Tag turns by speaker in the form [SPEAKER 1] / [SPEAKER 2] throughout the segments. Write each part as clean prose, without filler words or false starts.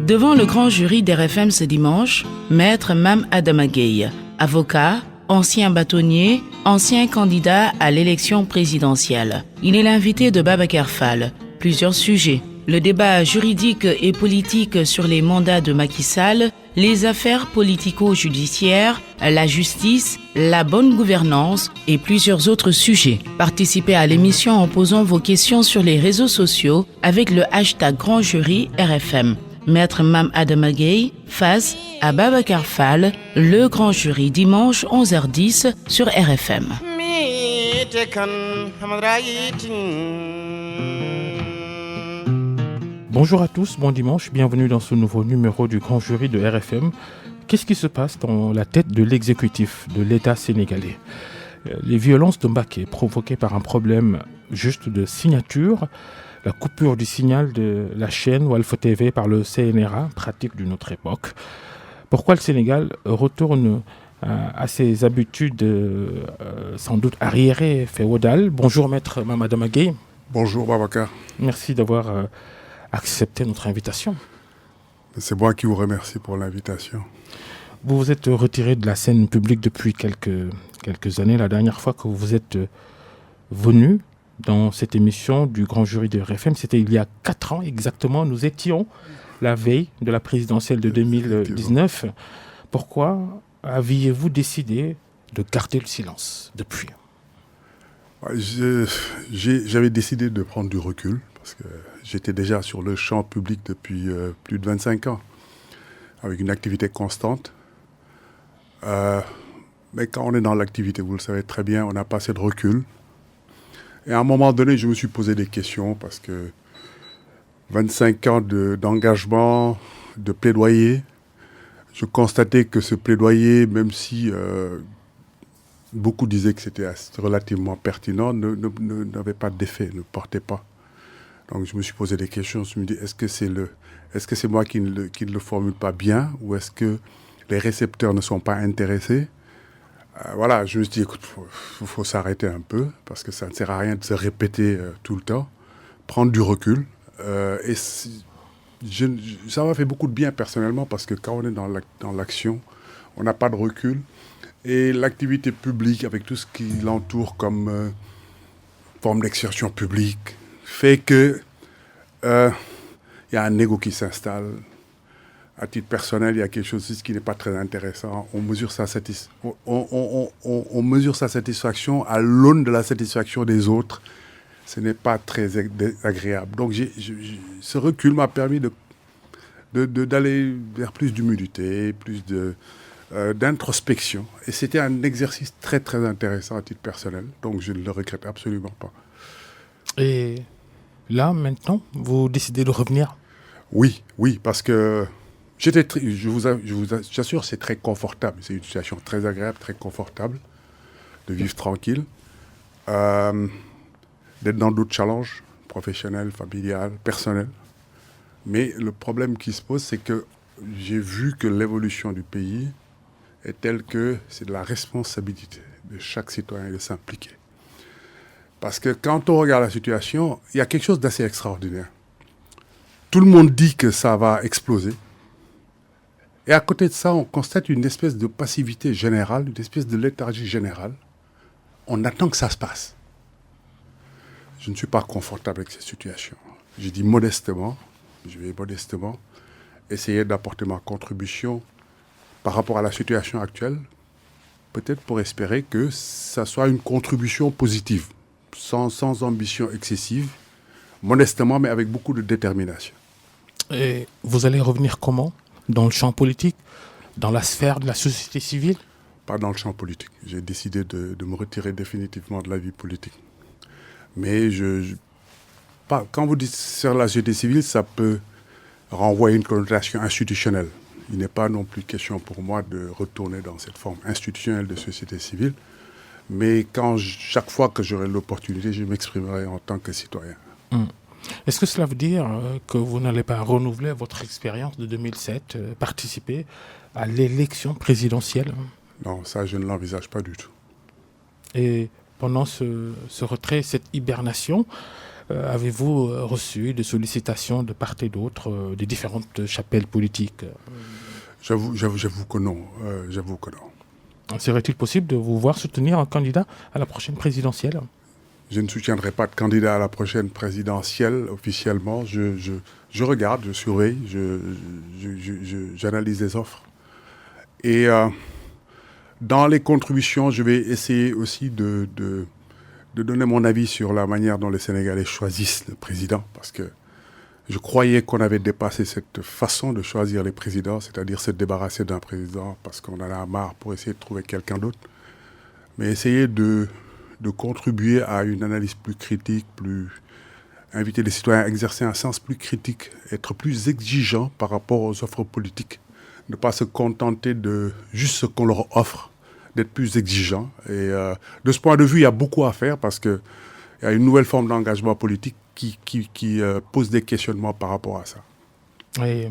[SPEAKER 1] Devant le grand jury d'RFM ce dimanche, Maître Mame Adama Gueye, avocat, ancien bâtonnier, ancien candidat à l'élection présidentielle. Il est l'invité de Babacar Fall. Plusieurs sujets. Le débat juridique et politique sur les mandats de Macky Sall, les affaires politico-judiciaires, la justice, la bonne gouvernance et plusieurs autres sujets. Participez à l'émission en posant vos questions sur les réseaux sociaux avec le hashtag Grand Jury RFM. Maître Mame Adama Gueye face à Babacar Fall, le Grand Jury dimanche 11h10 sur RFM.
[SPEAKER 2] Bonjour à tous, bon dimanche, bienvenue dans ce nouveau numéro du Grand Jury de RFM. Qu'est-ce qui se passe dans la tête de l'exécutif de l'État sénégalais ? Les violences de Mbacké provoquées par un problème juste de signature, la coupure du signal de la chaîne Walf TV par le CNRA, pratique d'une autre époque. Pourquoi le Sénégal retourne à ses habitudes sans doute arriérées, féodales ? Bonjour Maître Mame Adama Gueye.
[SPEAKER 3] Bonjour Babacar.
[SPEAKER 2] Merci d'avoir accepté notre invitation.
[SPEAKER 3] C'est moi qui vous remercie pour l'invitation.
[SPEAKER 2] Vous vous êtes retiré de la scène publique depuis quelques années. La dernière fois que vous êtes venu dans cette émission du Grand Jury de RFM, c'était il y a 4 ans exactement. Nous étions la veille de la présidentielle de 2019. Pourquoi aviez-vous décidé de garder le silence depuis ?
[SPEAKER 3] J'avais décidé de prendre du recul parce que j'étais déjà sur le champ public depuis plus de 25 ans, avec une activité constante. Mais quand on est dans l'activité, vous le savez très bien, on n'a pas assez de recul. Et à un moment donné, je me suis posé des questions parce que 25 ans d'engagement, de plaidoyer, je constatais que ce plaidoyer, même si beaucoup disaient que c'était relativement pertinent, n'avait pas d'effet, ne portait pas. Donc je me suis posé des questions, je me dis est-ce que c'est moi qui ne le formule pas bien ou est-ce que les récepteurs ne sont pas intéressés ? Voilà, je me suis dit écoute, faut s'arrêter un peu parce que ça ne sert à rien de se répéter tout le temps, prendre du recul. Et ça m'a fait beaucoup de bien personnellement parce que quand on est dans l'action, on n'a pas de recul. Et l'activité publique, avec tout ce qui l'entoure comme forme d'exercice publique, fait que y a un ego qui s'installe. À titre personnel, il y a quelque chose qui n'est pas très intéressant. On mesure on mesure sa satisfaction à l'aune de la satisfaction des autres. Ce n'est pas très agréable. Donc ce recul m'a permis d'aller vers plus d'humilité, plus d'introspection. Et c'était un exercice très très intéressant à titre personnel. Donc je ne le regrette absolument pas.
[SPEAKER 2] Et là, maintenant, vous décidez de revenir ?
[SPEAKER 3] Oui, parce que j'assure, c'est très confortable. C'est une situation très agréable, très confortable de vivre tranquille, d'être dans d'autres challenges professionnels, familiales, personnels. Mais le problème qui se pose, c'est que j'ai vu que l'évolution du pays est telle que c'est de la responsabilité de chaque citoyen de s'impliquer. Parce que quand on regarde la situation, il y a quelque chose d'assez extraordinaire. Tout le monde dit que ça va exploser. Et à côté de ça, on constate une espèce de passivité générale, une espèce de léthargie générale. On attend que ça se passe. Je ne suis pas confortable avec cette situation. Je dis modestement, je vais modestement essayer d'apporter ma contribution par rapport à la situation actuelle, peut-être pour espérer que ça soit une contribution positive, sans ambition excessive, modestement, mais avec beaucoup de détermination.
[SPEAKER 2] Et vous allez revenir comment ? Dans le champ politique ? Dans la sphère de la société civile ?
[SPEAKER 3] Pas dans le champ politique. J'ai décidé de me retirer définitivement de la vie politique. Mais quand vous dites sur la société civile, ça peut renvoyer une connotation institutionnelle. Il n'est pas non plus question pour moi de retourner dans cette forme institutionnelle de société civile. Mais chaque fois que j'aurai l'opportunité, je m'exprimerai en tant que citoyen.
[SPEAKER 2] Est-ce que cela veut dire que vous n'allez pas renouveler votre expérience de 2007, participer à l'élection présidentielle ?
[SPEAKER 3] Non, ça je ne l'envisage pas du tout.
[SPEAKER 2] Et pendant ce retrait, cette hibernation, Avez-vous reçu des sollicitations de part et d'autre des différentes chapelles politiques?
[SPEAKER 3] J'avoue que non. J'avoue que non.
[SPEAKER 2] Serait-il possible de vous voir soutenir un candidat à la prochaine présidentielle?
[SPEAKER 3] Je ne soutiendrai pas de candidat à la prochaine présidentielle officiellement. Je regarde, je surveille, j'analyse les offres. Et dans les contributions, je vais essayer aussi de donner mon avis sur la manière dont les Sénégalais choisissent le président, parce que je croyais qu'on avait dépassé cette façon de choisir les présidents, c'est-à-dire se débarrasser d'un président parce qu'on en a marre pour essayer de trouver quelqu'un d'autre, mais essayer de contribuer à une analyse plus critique, inviter les citoyens à exercer un sens plus critique, être plus exigeants par rapport aux offres politiques, ne pas se contenter de juste ce qu'on leur offre, d'être plus exigeants. Et de ce point de vue, il y a beaucoup à faire parce qu'il y a une nouvelle forme d'engagement politique qui pose des questionnements par rapport à ça.
[SPEAKER 2] Et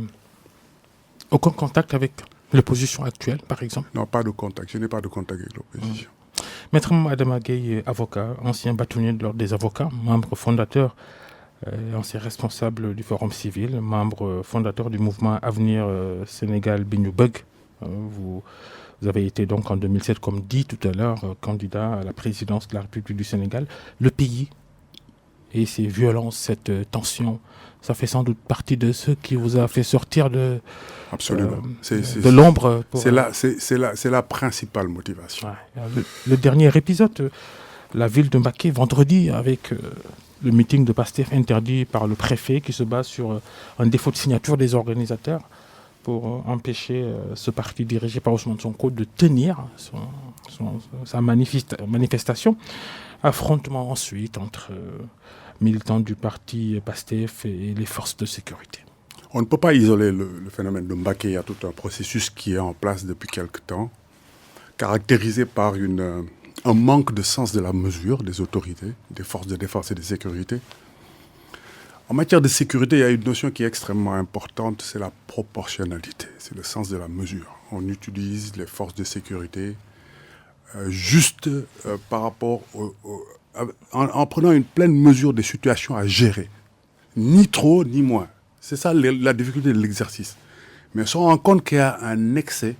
[SPEAKER 2] aucun contact avec l'opposition actuelle, par exemple?
[SPEAKER 3] Non, pas de contact. Je n'ai pas de contact avec l'opposition.
[SPEAKER 2] Maître Adama Gueye, avocat, ancien bâtonnier de l'Ordre des avocats, membre fondateur ancien responsable du Forum civil, membre fondateur du mouvement Avenir Sénégal Bignou-Bug. Vous avez été donc en 2007, comme dit tout à l'heure, candidat à la présidence de la République du Sénégal. Le pays et ces violences, cette tension, ça fait sans doute partie de ce qui vous a fait sortir de l'ombre.
[SPEAKER 3] C'est la principale motivation.
[SPEAKER 2] Ouais. Le dernier épisode, la ville de Mbacké, vendredi, avec le meeting de Pastef interdit par le préfet qui se base sur un défaut de signature des organisateurs pour empêcher ce parti dirigé par Ousmane Sonko de tenir sa manifestation. Affrontement ensuite entre militants du parti Pastef et les forces de sécurité.
[SPEAKER 3] On ne peut pas isoler le phénomène de Mbacké. Il y a tout un processus qui est en place depuis quelque temps, caractérisé par un manque de sens de la mesure des autorités, des forces de défense et de sécurité. En matière de sécurité, il y a une notion qui est extrêmement importante, c'est la proportionnalité, c'est le sens de la mesure. On utilise les forces de sécurité juste par rapport en prenant une pleine mesure des situations à gérer. Ni trop, ni moins. C'est ça la difficulté de l'exercice. Mais on se rend compte qu'il y a un excès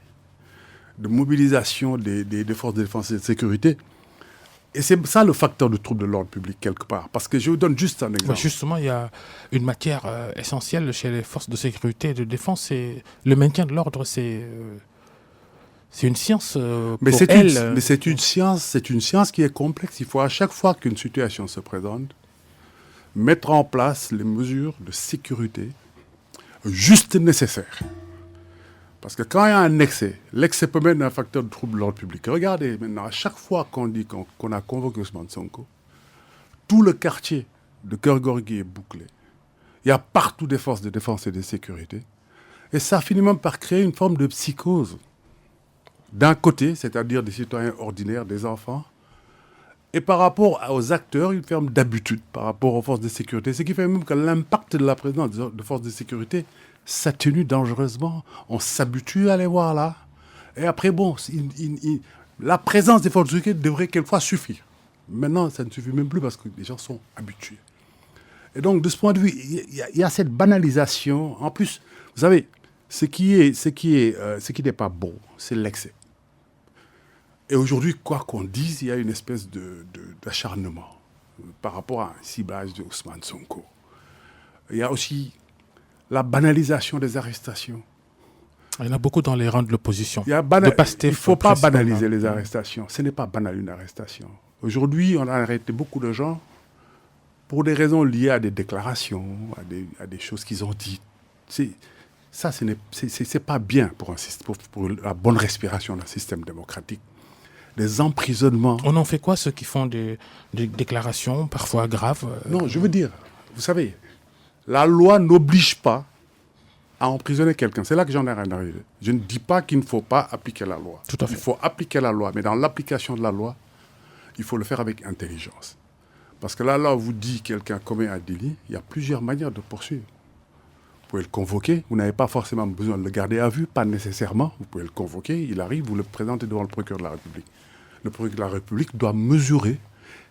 [SPEAKER 3] de mobilisation des forces de défense et de sécurité. Et c'est ça le facteur de trouble de l'ordre public quelque part. Parce que je vous donne juste un exemple.
[SPEAKER 2] Justement, il y a une matière essentielle chez les forces de sécurité et de défense, c'est le maintien de l'ordre. C'est une science
[SPEAKER 3] mais c'est une science qui est complexe. Il faut à chaque fois qu'une situation se présente, mettre en place les mesures de sécurité juste nécessaires. Parce que quand il y a un excès, l'excès peut mettre un facteur de trouble de l'ordre public. Regardez maintenant, à chaque fois qu'on dit qu'on a convoqué Ousmane Sonko, tout le quartier de Keur Gorgui est bouclé. Il y a partout des forces de défense et de sécurité. Et ça finit même par créer une forme de psychose. D'un côté, c'est-à-dire des citoyens ordinaires, des enfants, et par rapport aux acteurs, une forme d'habitude par rapport aux forces de sécurité. Ce qui fait même que l'impact de la présence de forces de sécurité s'atténue dangereusement. On s'habitue à les voir là. Et après, bon, la présence des forces de sécurité devrait quelquefois suffire. Maintenant, ça ne suffit même plus parce que les gens sont habitués. Et donc, de ce point de vue, il y a cette banalisation. En plus, vous savez, ce qui n'est pas bon, c'est l'excès. Et aujourd'hui, quoi qu'on dise, il y a une espèce d'acharnement par rapport à un ciblage de Ousmane Sonko. Il y a aussi la banalisation des arrestations.
[SPEAKER 2] Il y en a beaucoup dans les rangs de l'opposition.
[SPEAKER 3] Il ne faut pas banaliser les arrestations. Ce n'est pas banal une arrestation. Aujourd'hui, on a arrêté beaucoup de gens pour des raisons liées à des déclarations, à des choses qu'ils ont dites. Ça, c'est pas bien pour la bonne respiration d'un système démocratique. Des emprisonnements.
[SPEAKER 2] On en fait quoi, ceux qui font des déclarations parfois graves
[SPEAKER 3] Non, je veux dire, vous savez, la loi n'oblige pas à emprisonner quelqu'un. C'est là que j'en ai rien arrivé. Je ne dis pas qu'il ne faut pas appliquer la loi.
[SPEAKER 2] Tout à fait.
[SPEAKER 3] Il faut appliquer la loi, mais dans l'application de la loi, il faut le faire avec intelligence. Parce que là vous dit quelqu'un commet un délit, il y a plusieurs manières de poursuivre. Vous pouvez le convoquer, vous n'avez pas forcément besoin de le garder à vue, pas nécessairement. Vous pouvez le convoquer, il arrive, vous le présentez devant le procureur de la République. Le procureur de la République doit mesurer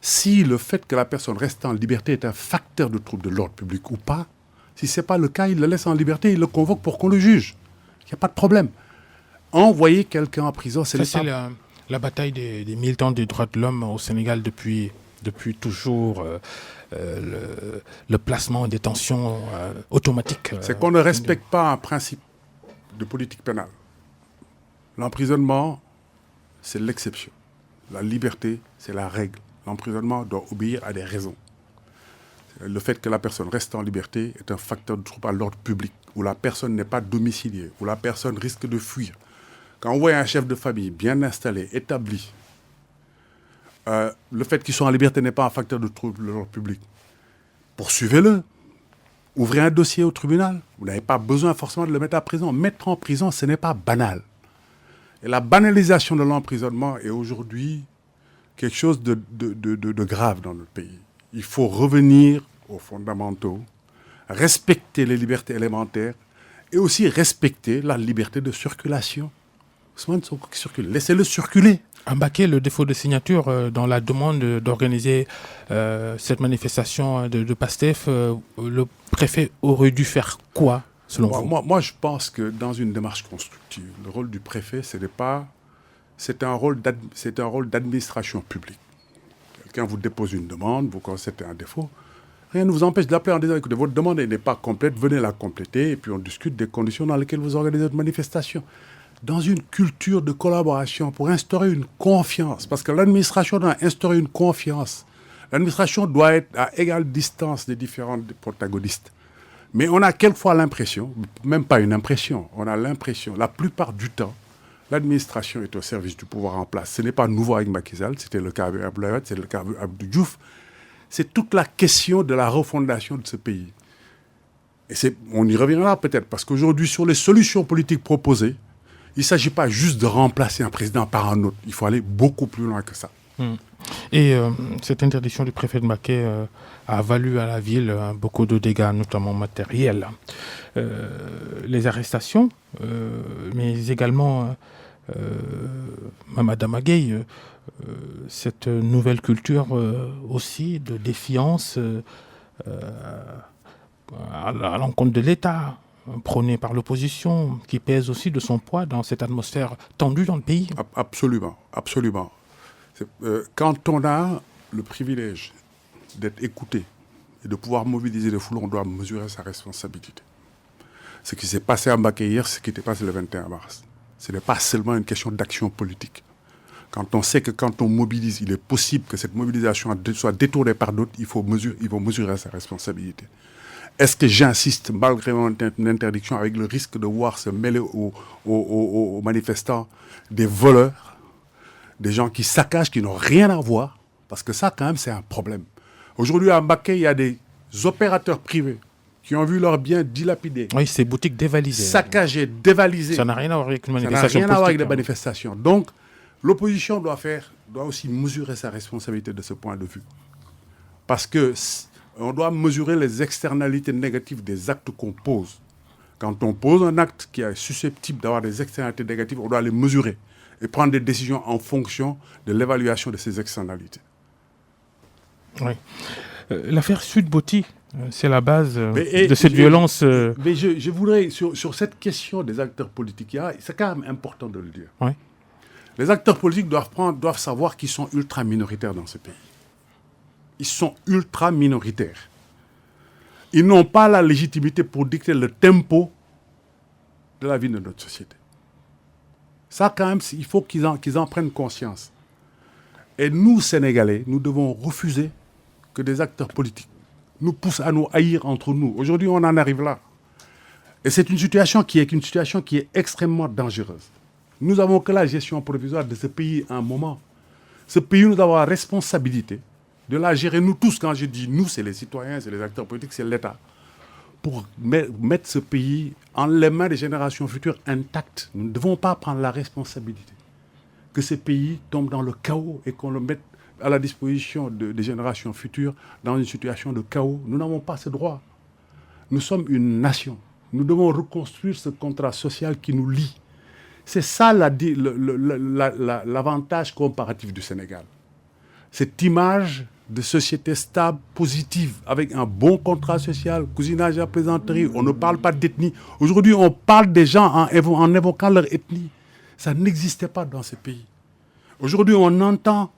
[SPEAKER 3] Si le fait que la personne reste en liberté est un facteur de trouble de l'ordre public ou pas, si ce n'est pas le cas, il le laisse en liberté, il le convoque pour qu'on le juge. Il n'y a pas de problème. Envoyer quelqu'un en prison, c'est
[SPEAKER 2] la bataille des militants des droits de l'homme au Sénégal depuis toujours, le placement en détention automatique.
[SPEAKER 3] C'est qu'on ne respecte pas un principe de politique pénale. L'emprisonnement, c'est l'exception. La liberté, c'est la règle. L'emprisonnement doit obéir à des raisons. Le fait que la personne reste en liberté est un facteur de trouble à l'ordre public, où la personne n'est pas domiciliée, où la personne risque de fuir. Quand on voit un chef de famille bien installé, établi, le fait qu'il soit en liberté n'est pas un facteur de trouble de l'ordre public. Poursuivez-le. Ouvrez un dossier au tribunal. Vous n'avez pas besoin forcément de le mettre en prison. Mettre en prison, ce n'est pas banal. Et la banalisation de l'emprisonnement est aujourd'hui quelque chose de grave dans notre pays. Il faut revenir aux fondamentaux, respecter les libertés élémentaires et aussi respecter la liberté de circulation. Ousmane Sonko qui circule, laissez-le circuler.
[SPEAKER 2] Mbacké, le défaut de signature dans la demande d'organiser cette manifestation de Pastef, le préfet aurait dû faire quoi, selon vous?
[SPEAKER 3] Moi, je pense que dans une démarche constructive, le rôle du préfet, c'est un rôle d'administration publique. Quelqu'un vous dépose une demande, vous constatez un défaut, rien ne vous empêche d'appeler en disant, écoutez, votre demande n'est pas complète, venez la compléter, et puis on discute des conditions dans lesquelles vous organisez votre manifestation. Dans une culture de collaboration, pour instaurer une confiance, parce que l'administration doit instaurer une confiance. L'administration doit être à égale distance des différents protagonistes. Mais on a quelquefois l'impression, même pas une impression, on a l'impression, la plupart du temps, l'administration est au service du pouvoir en place. Ce n'est pas nouveau avec Macky Sall, c'était le cas avec Abdoulaye Wade, c'est le cas avec Abdou Diouf. C'est toute la question de la refondation de ce pays. Et on y reviendra peut-être, parce qu'aujourd'hui, sur les solutions politiques proposées, il ne s'agit pas juste de remplacer un président par un autre. Il faut aller beaucoup plus loin que ça.
[SPEAKER 2] Et cette interdiction du préfet de Mbacké a valu à la ville beaucoup de dégâts, notamment matériels. Les arrestations, mais également Mme Gueye, cette nouvelle culture aussi de défiance à l'encontre de l'État, prôné par l'opposition, qui pèse aussi de son poids dans cette atmosphère tendue dans le pays.
[SPEAKER 3] Absolument, absolument. Quand on a le privilège d'être écouté et de pouvoir mobiliser les foules, on doit mesurer sa responsabilité. Ce qui s'est passé à Mbacké hier, ce qui était passé le 21 mars. Ce n'est pas seulement une question d'action politique. Quand on sait que quand on mobilise, il est possible que cette mobilisation soit détournée par d'autres, il faut mesurer sa responsabilité. Est-ce que j'insiste, malgré une interdiction, avec le risque de voir se mêler aux manifestants des voleurs, des gens qui saccagent, qui n'ont rien à voir? Parce que ça, quand même, c'est un problème. Aujourd'hui, à Mbacké, il y a des opérateurs privés qui ont vu leurs biens dilapidés.
[SPEAKER 2] Oui, ces boutiques dévalisées.
[SPEAKER 3] Saccagées, dévalisées.
[SPEAKER 2] Ça n'a rien à voir avec une
[SPEAKER 3] Ça
[SPEAKER 2] manifestation.
[SPEAKER 3] n'a rien à voir avec les manifestations. Donc, l'opposition doit aussi mesurer sa responsabilité de ce point de vue. Parce que on doit mesurer les externalités négatives des actes qu'on pose. Quand on pose un acte qui est susceptible d'avoir des externalités négatives, on doit les mesurer et prendre des décisions en fonction de l'évaluation de ces externalités.
[SPEAKER 2] Oui. L'affaire Sud-Boti, c'est la base de cette violence.
[SPEAKER 3] Mais je voudrais, sur cette question des acteurs politiques, c'est quand même important de le dire.
[SPEAKER 2] Oui.
[SPEAKER 3] Les acteurs politiques doivent savoir qu'ils sont ultra minoritaires dans ce pays. Ils sont ultra minoritaires. Ils n'ont pas la légitimité pour dicter le tempo de la vie de notre société. Ça, quand même, il faut qu'ils en prennent conscience. Et nous, Sénégalais, nous devons refuser que des acteurs politiques nous poussent à nous haïr entre nous. Aujourd'hui, on en arrive là. Et c'est une situation qui est extrêmement dangereuse. Nous avons que la gestion provisoire de ce pays à un moment. Ce pays, nous avons la responsabilité de la gérer, nous tous. Quand je dis nous, c'est les citoyens, c'est les acteurs politiques, c'est l'État. Pour mettre ce pays en les mains des générations futures intactes. Nous ne devons pas prendre la responsabilité que ce pays tombe dans le chaos et qu'on le mette à la disposition des générations futures dans une situation de chaos. Nous n'avons pas ce droit. Nous sommes une nation. Nous devons reconstruire ce contrat social qui nous lie. C'est ça l'avantage comparatif du Sénégal. cette image de société stable, positive, avec un bon contrat social, cousinage à plaisanterie. On ne parle pas d'ethnie. Aujourd'hui, on parle des gens en évoquant leur ethnie. Ça n'existait pas dans ce pays. Aujourd'hui, on entend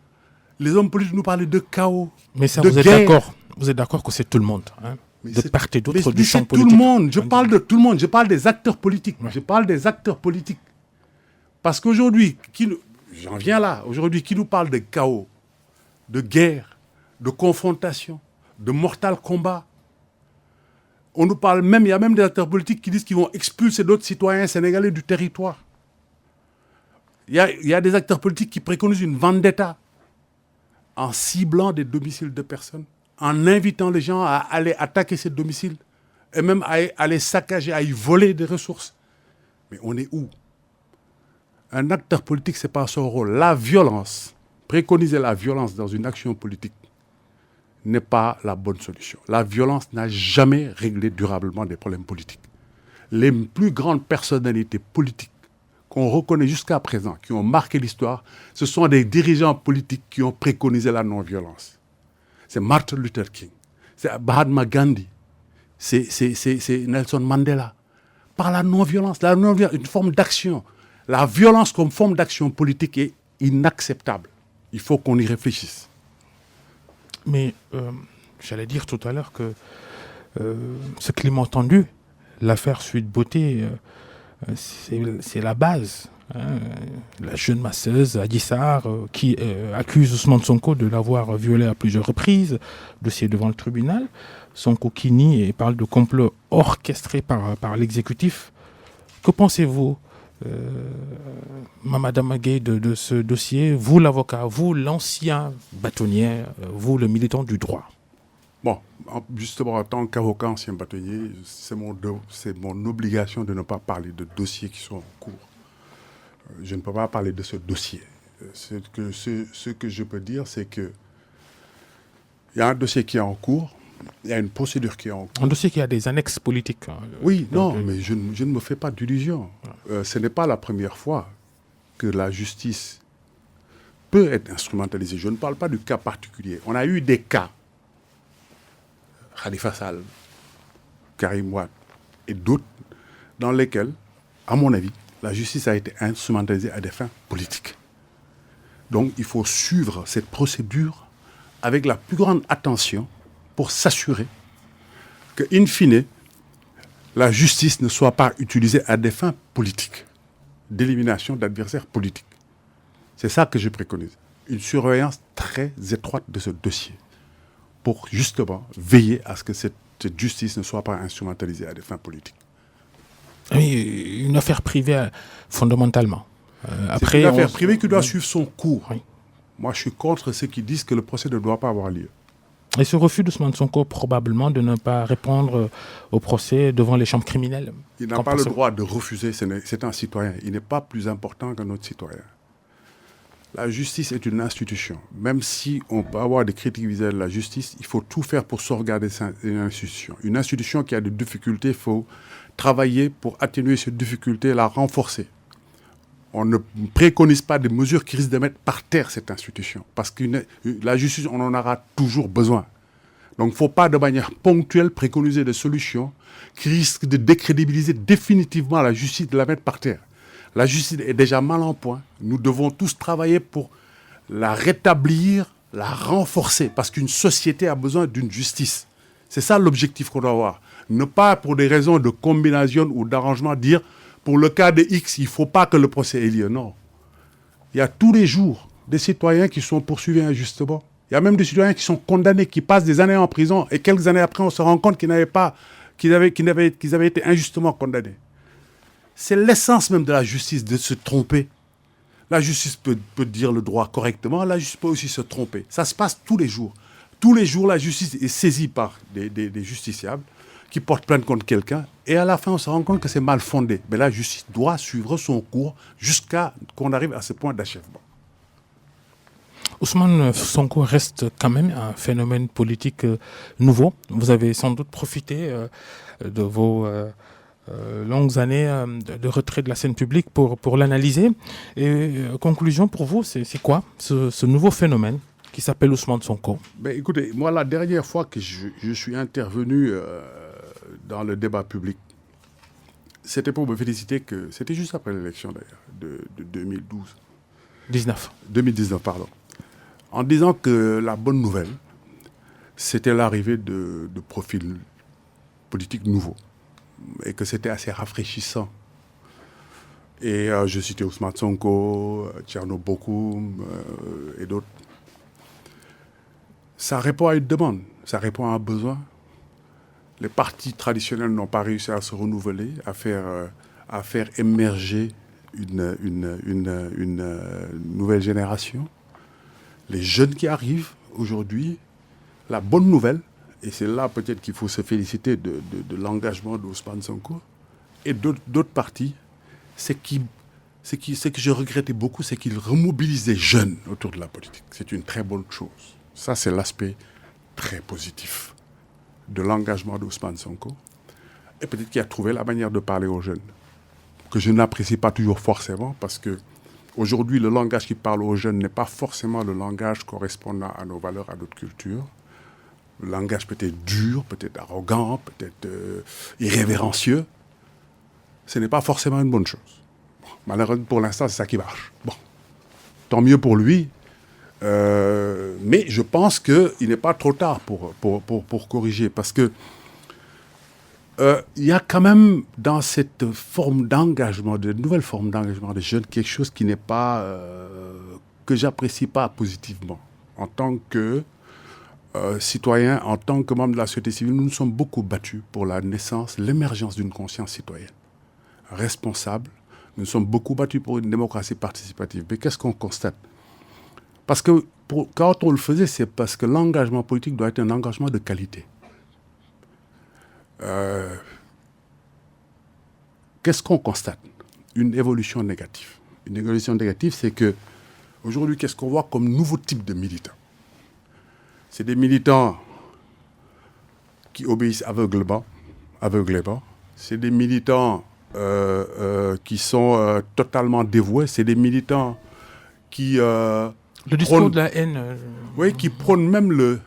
[SPEAKER 3] les hommes politiques nous parler de chaos,
[SPEAKER 2] Mais ça,
[SPEAKER 3] de guerre.
[SPEAKER 2] Vous êtes d'accord que c'est tout le monde, hein,
[SPEAKER 3] Mais
[SPEAKER 2] de
[SPEAKER 3] c'est-
[SPEAKER 2] part et d'autre
[SPEAKER 3] mais
[SPEAKER 2] du champ
[SPEAKER 3] c'est
[SPEAKER 2] politique.
[SPEAKER 3] tout le monde. Je parle de tout le monde. Je parle des acteurs politiques.
[SPEAKER 2] Ouais.
[SPEAKER 3] Je parle des acteurs politiques. Parce qu'aujourd'hui, j'en viens là. Aujourd'hui, qui nous parle de chaos, de guerre, de confrontation, de mortal combat. On nous parle même, il y a même des acteurs politiques qui disent qu'ils vont expulser d'autres citoyens sénégalais du territoire. Il y a des acteurs politiques qui préconisent une vendetta en ciblant des domiciles de personnes, en invitant les gens à aller attaquer ces domiciles et même à les saccager, à y voler des ressources. Mais on est où? Un acteur politique, ce n'est pas son rôle. La violence, préconiser la violence dans une action politique n'est pas la bonne solution. La violence n'a jamais réglé durablement des problèmes politiques. Les plus grandes personnalités politiques qu'on reconnaît jusqu'à présent, qui ont marqué l'histoire, ce sont des dirigeants politiques qui ont préconisé la non-violence. C'est Martin Luther King, c'est Mahatma Gandhi, c'est Nelson Mandela. Par la non-violence, une forme d'action. La violence comme forme d'action politique est inacceptable. Il faut qu'on y réfléchisse.
[SPEAKER 2] Mais j'allais dire tout à l'heure que ce climat tendu, l'affaire Sweet Beauté, c'est la base. Hein. La jeune masseuse Adji Sarr qui accuse Ousmane Sonko de l'avoir violée à plusieurs reprises, dossier devant le tribunal. Sonko qui nie et parle de complot orchestré par l'exécutif. Que pensez-vous, Madame Agueye, de ce dossier? Vous, l'avocat, vous, l'ancien bâtonnier, vous, le militant du droit.
[SPEAKER 3] Bon, justement, en tant qu'avocat, ancien bâtonnier, c'est mon obligation de ne pas parler de dossiers qui sont en cours. Je ne peux pas parler de ce dossier. Ce que je peux dire, c'est que il y a un dossier qui est en cours, il y a une procédure qui est en cours.
[SPEAKER 2] Un dossier qui a des annexes politiques.
[SPEAKER 3] Oui, non, mais je ne me fais pas d'illusions. Ce n'est pas la première fois que la justice peut être instrumentalisée. Je ne parle pas du cas particulier. On a eu des cas, Khalifa Sall, Karim Wade et d'autres, dans lesquels, à mon avis, la justice a été instrumentalisée à des fins politiques. Donc, il faut suivre cette procédure avec la plus grande attention pour s'assurer que, in fine, la justice ne soit pas utilisée à des fins politiques, d'élimination d'adversaires politiques. C'est ça que je préconise. Une surveillance très étroite de ce dossier pour justement veiller à ce que cette justice ne soit pas instrumentalisée à des fins politiques.
[SPEAKER 2] Oui, une affaire privée fondamentalement.
[SPEAKER 3] C'est une affaire privée qui doit suivre son cours.
[SPEAKER 2] Oui.
[SPEAKER 3] Moi, je suis contre ceux qui disent que le procès ne doit pas avoir lieu.
[SPEAKER 2] Et ce refus d'Ousmane Sonko, probablement, de ne pas répondre au procès devant les chambres criminelles.
[SPEAKER 3] Il n'a pas le droit de refuser, c'est un citoyen. Il n'est pas plus important qu'un autre citoyen. La justice est une institution. Même si on peut avoir des critiques vis-à-vis de la justice, il faut tout faire pour sauvegarder une institution. Une institution qui a des difficultés, il faut travailler pour atténuer ces difficultés et la renforcer. On ne préconise pas des mesures qui risquent de mettre par terre cette institution. Parce que la justice, on en aura toujours besoin. Donc il ne faut pas de manière ponctuelle préconiser des solutions qui risquent de décrédibiliser définitivement la justice, de la mettre par terre. La justice est déjà mal en point. Nous devons tous travailler pour la rétablir, la renforcer. Parce qu'une société a besoin d'une justice. C'est ça l'objectif qu'on doit avoir. Ne pas pour des raisons de combinaison ou d'arrangement dire pour le cas de X, il ne faut pas que le procès ait lieu. Non. Il y a tous les jours des citoyens qui sont poursuivis injustement. Il y a même des citoyens qui sont condamnés, qui passent des années en prison et quelques années après, on se rend compte qu'ils avaient été injustement condamnés. C'est l'essence même de la justice, de se tromper. La justice peut dire le droit correctement, la justice peut aussi se tromper. Ça se passe tous les jours. Tous les jours, la justice est saisie par des justiciables qui portent plainte contre quelqu'un, et à la fin, on se rend compte que c'est mal fondé. Mais la justice doit suivre son cours jusqu'à qu'on arrive à ce point d'achèvement.
[SPEAKER 2] Ousmane Sonko reste quand même un phénomène politique nouveau. Vous avez sans doute profité de vos longues années de retrait de la scène publique pour l'analyser. Et conclusion pour vous, c'est quoi ce nouveau phénomène qui s'appelle Ousmane Sonko.
[SPEAKER 3] Ben, écoutez, moi, la dernière fois que je suis intervenu dans le débat public, c'était pour me féliciter que... C'était juste après l'élection, d'ailleurs, de 2019, pardon. En disant que la bonne nouvelle, c'était l'arrivée de profils politiques nouveaux. Et que c'était assez rafraîchissant. Et je citais Ousmane Sonko, Thierno Bokoum et d'autres. Ça répond à une demande, ça répond à un besoin. Les partis traditionnels n'ont pas réussi à se renouveler, à faire émerger une nouvelle génération. Les jeunes qui arrivent aujourd'hui, la bonne nouvelle, et c'est là peut-être qu'il faut se féliciter de l'engagement d'Ousmane Sonko et d'autres partis, ce que je regrettais beaucoup, c'est qu'ils remobilisent les jeunes autour de la politique. C'est une très bonne chose. Ça, c'est l'aspect très positif de l'engagement d'Ousmane Sonko. Et peut-être qu'il a trouvé la manière de parler aux jeunes, que je n'apprécie pas toujours forcément, parce que aujourd'hui, le langage qui parle aux jeunes n'est pas forcément le langage correspondant à nos valeurs, à notre culture. Le langage peut être dur, peut-être arrogant, peut-être irrévérencieux. Ce n'est pas forcément une bonne chose. Bon, malheureusement, pour l'instant, c'est ça qui marche. Bon, tant mieux pour lui. Mais je pense qu'il n'est pas trop tard pour corriger. Parce que il y a quand même dans cette forme d'engagement, de nouvelle forme d'engagement des jeunes, quelque chose qui n'est pas... que j'apprécie pas positivement. En tant que citoyen, en tant que membre de la société civile, nous nous sommes beaucoup battus pour la naissance, l'émergence d'une conscience citoyenne responsable. Nous nous sommes beaucoup battus pour une démocratie participative. Mais qu'est-ce qu'on constate ? Parce que quand on le faisait, c'est parce que l'engagement politique doit être un engagement de qualité. Qu'est-ce qu'on constate ? Une évolution négative. Une évolution négative, c'est que aujourd'hui, qu'est-ce qu'on voit comme nouveau type de militants ? C'est des militants qui obéissent aveuglément. C'est des militants qui sont totalement dévoués. C'est des militants qui...
[SPEAKER 2] le discours de la haine.
[SPEAKER 3] Oui, qui prônent même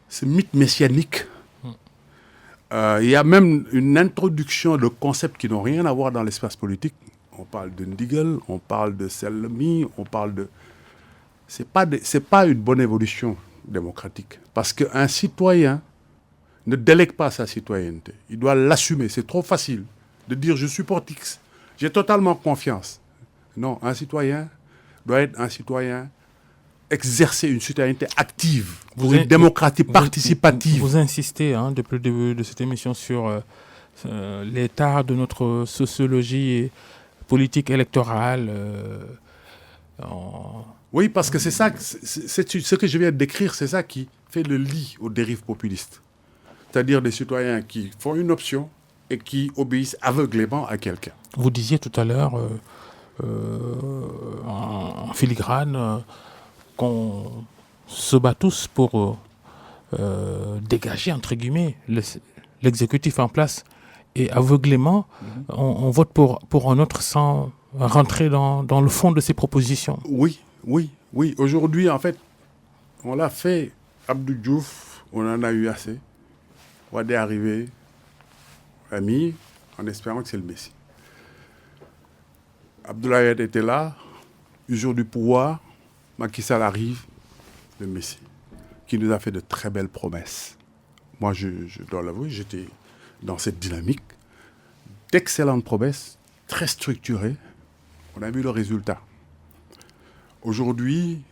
[SPEAKER 3] ce mythe messianique. Il y a même une introduction de concepts qui n'ont rien à voir dans l'espace politique. On parle de Ndigel, on parle de Selmi, on parle de... C'est pas une bonne évolution démocratique. Parce qu'un citoyen ne délègue pas sa citoyenneté. Il doit l'assumer. C'est trop facile de dire « je supporte X ». J'ai totalement confiance. Non, un citoyen doit être un citoyen, exercer une citoyenneté active pour une démocratie participative.
[SPEAKER 2] Vous insistez depuis le début de cette émission sur l'état de notre sociologie politique électorale.
[SPEAKER 3] Oui, parce que c'est ça, c'est ce que je viens de décrire, c'est ça qui fait le lit aux dérives populistes. C'est-à-dire des citoyens qui font une option et qui obéissent aveuglément à quelqu'un.
[SPEAKER 2] Vous disiez tout à l'heure, en filigrane, qu'on se bat tous pour dégager, entre guillemets, l'exécutif en place. Et aveuglément, on vote pour un autre sans rentrer dans le fond de ses propositions.
[SPEAKER 3] Oui. Aujourd'hui, en fait, on l'a fait. Abdou Diouf, on en a eu assez. Wade est arrivé, ami, en espérant que c'est le Messie. Abdoulaye Wade était là, usure du pouvoir. Macky Sall arrive, le Messie, qui nous a fait de très belles promesses. Moi, je dois l'avouer, j'étais dans cette dynamique. D'excellentes promesses, très structurées. On a vu le résultat. Aujourd'hui,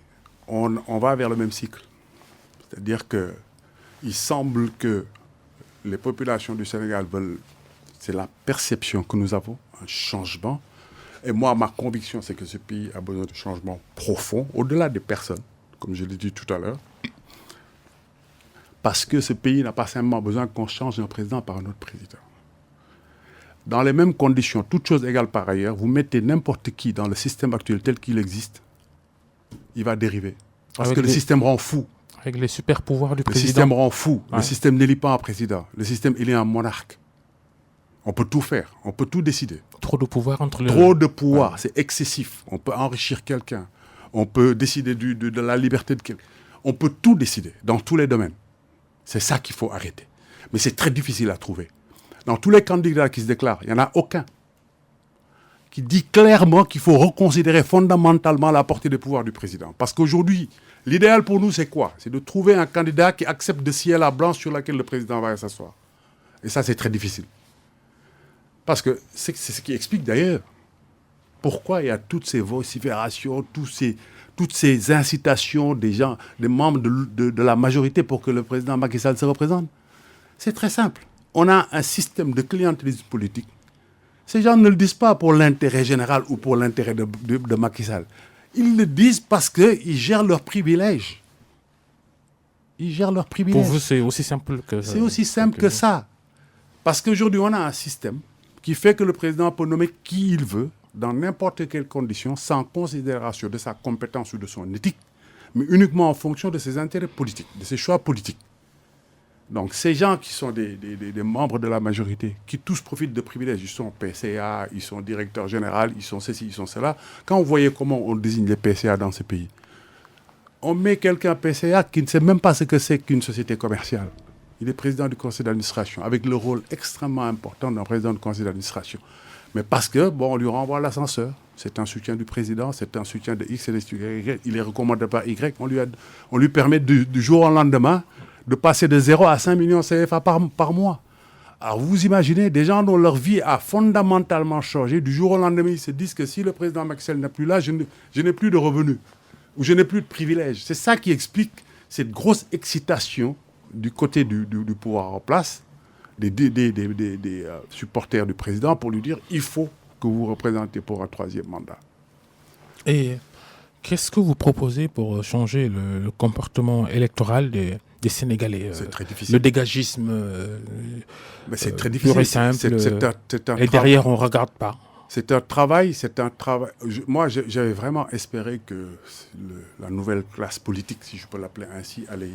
[SPEAKER 3] on va vers le même cycle. C'est-à-dire qu'il semble que les populations du Sénégal veulent, c'est la perception que nous avons, un changement. Et moi, ma conviction, c'est que ce pays a besoin de changements profonds, au-delà des personnes, comme je l'ai dit tout à l'heure. Parce que ce pays n'a pas simplement besoin qu'on change un président par un autre président. Dans les mêmes conditions, toutes choses égales par ailleurs, vous mettez n'importe qui dans le système actuel tel qu'il existe, il va dériver. Parce que le système rend fou.
[SPEAKER 2] Avec les super pouvoirs du président.
[SPEAKER 3] Le système rend fou.
[SPEAKER 2] Ouais.
[SPEAKER 3] Le système n'élit pas un président. Le système élit un monarque. On peut tout faire. On peut tout décider.
[SPEAKER 2] Trop de pouvoir entre les...
[SPEAKER 3] Trop de pouvoir, c'est excessif. On peut enrichir quelqu'un. On peut décider de la liberté de quelqu'un. On peut tout décider, dans tous les domaines. C'est ça qu'il faut arrêter. Mais c'est très difficile à trouver. Dans tous les candidats qui se déclarent, il n'y en a aucun qui dit clairement qu'il faut reconsidérer fondamentalement la portée des pouvoirs du président. Parce qu'aujourd'hui, l'idéal pour nous, c'est quoi? C'est de trouver un candidat qui accepte de scier la blanche sur laquelle le président va s'asseoir. Et ça, c'est très difficile. Parce que c'est ce qui explique d'ailleurs pourquoi il y a toutes ces vociférations, toutes ces incitations des gens, des membres de la majorité pour que le président Macky Sall se représente. C'est très simple. On a un système de clientélisme politique. Ces gens ne le disent pas pour l'intérêt général ou pour l'intérêt de Macky Sall. Ils le disent parce qu'ils gèrent leurs privilèges. Ils gèrent leurs privilèges.
[SPEAKER 2] Pour vous, c'est aussi simple que ça.
[SPEAKER 3] C'est aussi simple que ça. Parce qu'aujourd'hui, on a un système qui fait que le président peut nommer qui il veut, dans n'importe quelle condition, sans considération de sa compétence ou de son éthique, mais uniquement en fonction de ses intérêts politiques, de ses choix politiques. Donc ces gens qui sont des membres de la majorité, qui tous profitent de privilèges, ils sont PCA, ils sont directeurs généraux, ils sont ceci, ils sont cela. Quand vous voyez comment on désigne les PCA dans ces pays, on met quelqu'un PCA qui ne sait même pas ce que c'est qu'une société commerciale. Il est président du conseil d'administration, avec le rôle extrêmement important d'un président du conseil d'administration. Mais parce que, on lui renvoie l'ascenseur. C'est un soutien du président, c'est un soutien de X et de Y. Il est recommandé par Y. On lui permet du jour au lendemain de passer de 0 à 5 millions CFA par mois. Alors vous imaginez, des gens dont leur vie a fondamentalement changé, du jour au lendemain, ils se disent que si le président Macky Sall n'est plus là, je n'ai plus de revenus, ou je n'ai plus de privilèges. C'est ça qui explique cette grosse excitation du côté du pouvoir en place, des supporters du président, pour lui dire il faut que vous vous représentez pour un 3e mandat.
[SPEAKER 2] Et qu'est-ce que vous proposez pour changer le comportement électoral des Sénégalais?
[SPEAKER 3] C'est très difficile.
[SPEAKER 2] Le dégagisme
[SPEAKER 3] Mais c'est très difficile.
[SPEAKER 2] Pur et simple. Et derrière, on ne regarde pas.
[SPEAKER 3] C'est un travail. Moi, j'avais vraiment espéré que la nouvelle classe politique, si je peux l'appeler ainsi, allait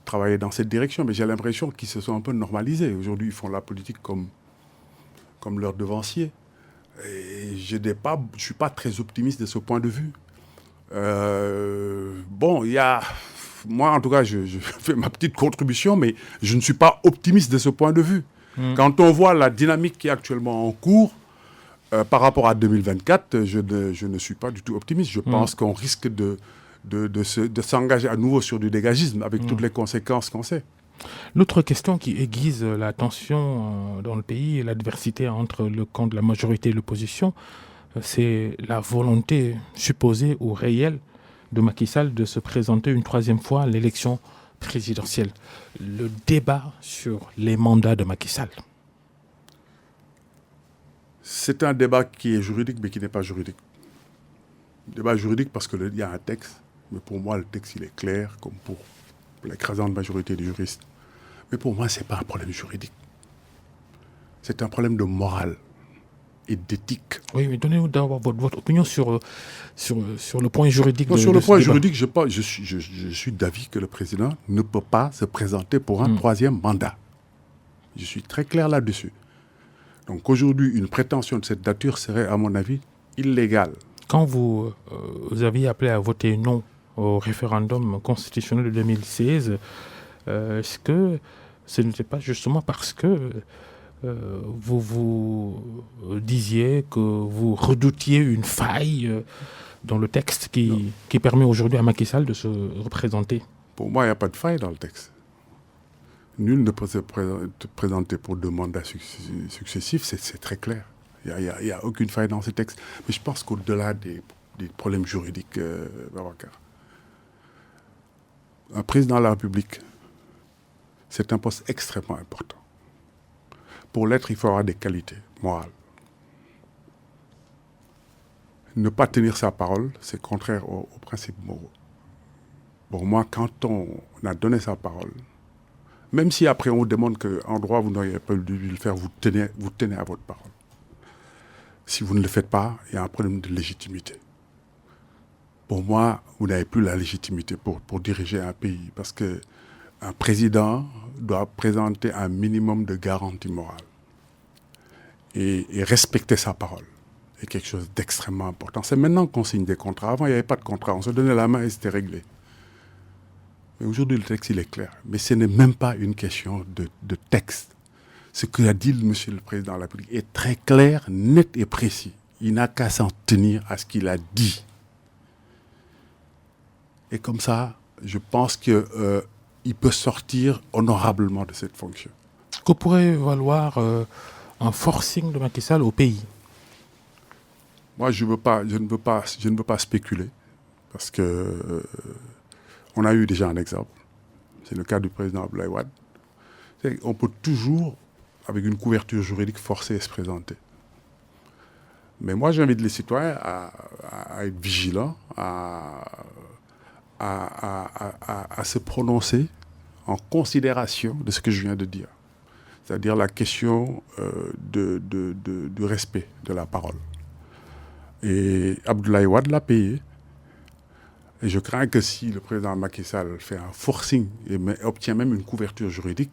[SPEAKER 3] travailler dans cette direction. Mais j'ai l'impression qu'ils se sont un peu normalisés. Aujourd'hui, ils font la politique comme leurs devanciers. Et je ne suis pas très optimiste de ce point de vue. Moi, en tout cas, je fais ma petite contribution, mais je ne suis pas optimiste de ce point de vue. Quand on voit la dynamique qui est actuellement en cours, par rapport à 2024, je ne suis pas du tout optimiste. Je pense qu'on risque de s'engager à nouveau sur du dégagisme, avec toutes les conséquences qu'on sait.
[SPEAKER 2] L'autre question qui aiguise la tension dans le pays et l'adversité entre le camp de la majorité et l'opposition, c'est la volonté supposée ou réelle de Macky Sall de se présenter une 3e fois à l'élection présidentielle. Le débat sur les mandats de Macky Sall.
[SPEAKER 3] C'est un débat qui est juridique, mais qui n'est pas juridique. Débat juridique parce qu'il y a un texte, mais pour moi, le texte, il est clair, comme pour l'écrasante majorité des juristes. Mais pour moi, ce n'est pas un problème juridique. C'est un problème de morale et d'éthique.
[SPEAKER 2] Oui, mais donnez-nous d'abord votre opinion sur le point juridique.
[SPEAKER 3] Sur le point juridique, je suis d'avis que le président ne peut pas se présenter pour un 3e mandat. Je suis très clair là-dessus. Donc aujourd'hui, une prétention de cette nature serait, à mon avis, illégale.
[SPEAKER 2] Quand vous aviez appelé à voter non au référendum constitutionnel de 2016, est-ce que ce n'était pas justement parce que vous disiez que vous redoutiez une faille dans le texte qui permet aujourd'hui à Macky Sall de se représenter?
[SPEAKER 3] Pour moi, il n'y a pas de faille dans le texte. Nul ne peut se présenter pour 2 mandats successifs, c'est très clair. Il n'y a aucune faille dans ce texte. Mais je pense qu'au-delà des problèmes juridiques, Babacar, un président de la République, c'est un poste extrêmement important. Pour l'être, il faut avoir des qualités morales. Ne pas tenir sa parole, c'est contraire aux principes moraux. Pour moi, quand on a donné sa parole, même si après on vous demande qu'en droit, vous n'auriez pas dû le faire, vous tenez à votre parole. Si vous ne le faites pas, il y a un problème de légitimité. Pour moi, vous n'avez plus la légitimité pour diriger un pays, parce qu'un président doit présenter un minimum de garantie morale et respecter sa parole est quelque chose d'extrêmement important. C'est maintenant qu'on signe des contrats. Avant, il n'y avait pas de contrat. On se donnait la main et c'était réglé. Mais aujourd'hui, le texte, il est clair. Mais ce n'est même pas une question de texte. Ce que a dit Monsieur le Président de la République est très clair, net et précis. Il n'a qu'à s'en tenir à ce qu'il a dit. Et comme ça, je pense qu'il peut sortir honorablement de cette fonction.
[SPEAKER 2] Que pourrait valoir un forcing de Macky Sall au pays?
[SPEAKER 3] Moi, je ne veux pas spéculer, parce que on a eu déjà un exemple. C'est le cas du président Abdoulaye Wade. On peut toujours, avec une couverture juridique, forcer à se présenter. Mais moi, j'invite les citoyens à être vigilants, à se prononcer en considération de ce que je viens de dire. C'est-à-dire la question du respect de la parole. Et Abdoulaye Wade l'a payé. Et je crains que si le président Macky Sall fait un forcing et obtient même une couverture juridique,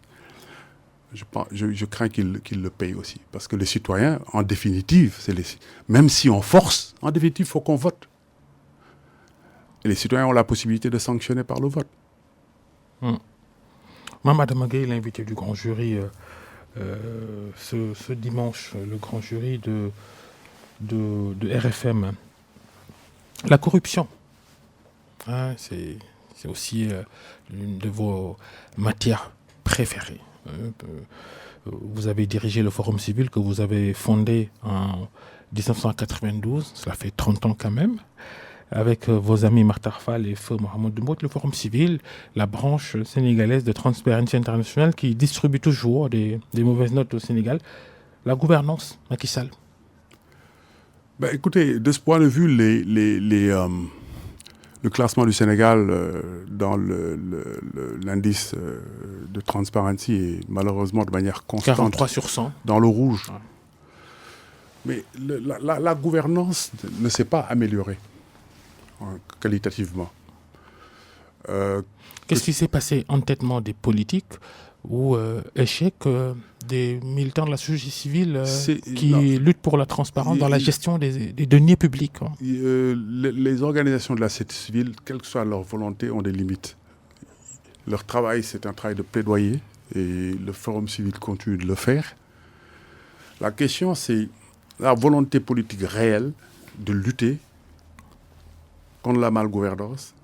[SPEAKER 3] je crains qu'il le paye aussi. Parce que les citoyens, en définitive, même si on force, en définitive, il faut qu'on vote. Et les citoyens ont la possibilité de sanctionner par le vote.
[SPEAKER 2] Mame Adama Gueye, l'invité du grand jury, ce dimanche, le grand jury de RFM. La corruption, hein, c'est aussi l'une de vos matières préférées. Vous avez dirigé le Forum civil que vous avez fondé en 1992, cela fait 30 ans quand même, avec vos amis Martar Fall et Feu Mohamed Doumbouya, le Forum civil, la branche sénégalaise de Transparency International qui distribue toujours des mauvaises notes au Sénégal. La gouvernance, Macky Sall.
[SPEAKER 3] Écoutez, de ce point de vue, le classement du Sénégal dans l'indice de Transparency est malheureusement de manière constante
[SPEAKER 2] 43 sur 100.
[SPEAKER 3] Dans le rouge.
[SPEAKER 2] Ouais.
[SPEAKER 3] Mais la gouvernance ne s'est pas améliorée qualitativement.
[SPEAKER 2] Qu'est-ce qui s'est passé? Entêtement des politiques ou échec des militants de la société civile qui luttent pour la transparence dans la gestion des deniers publics?
[SPEAKER 3] Les organisations de la société civile, quelle que soit leur volonté, ont des limites. Leur travail, c'est un travail de plaidoyer et le Forum civil continue de le faire. La question, c'est la volonté politique réelle de lutter contre la malgouvernance,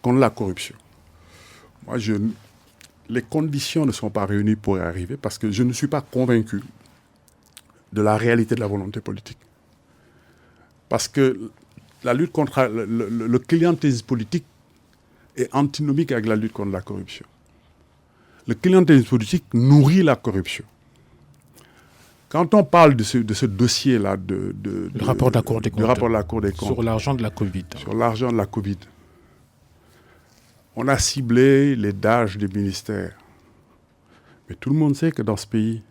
[SPEAKER 3] contre la corruption. Moi, les conditions ne sont pas réunies pour y arriver parce que je ne suis pas convaincu de la réalité de la volonté politique. Parce que la lutte contre le clientélisme politique est antinomique avec la lutte contre la corruption. Le clientélisme politique nourrit la corruption. Quand on parle de ce dossier-là, le
[SPEAKER 2] rapport de la Cour des comptes,
[SPEAKER 3] sur
[SPEAKER 2] l'argent de la Covid.
[SPEAKER 3] Sur l'argent de la Covid. On a ciblé les DAGE des ministères. Mais tout le monde sait que dans ce pays,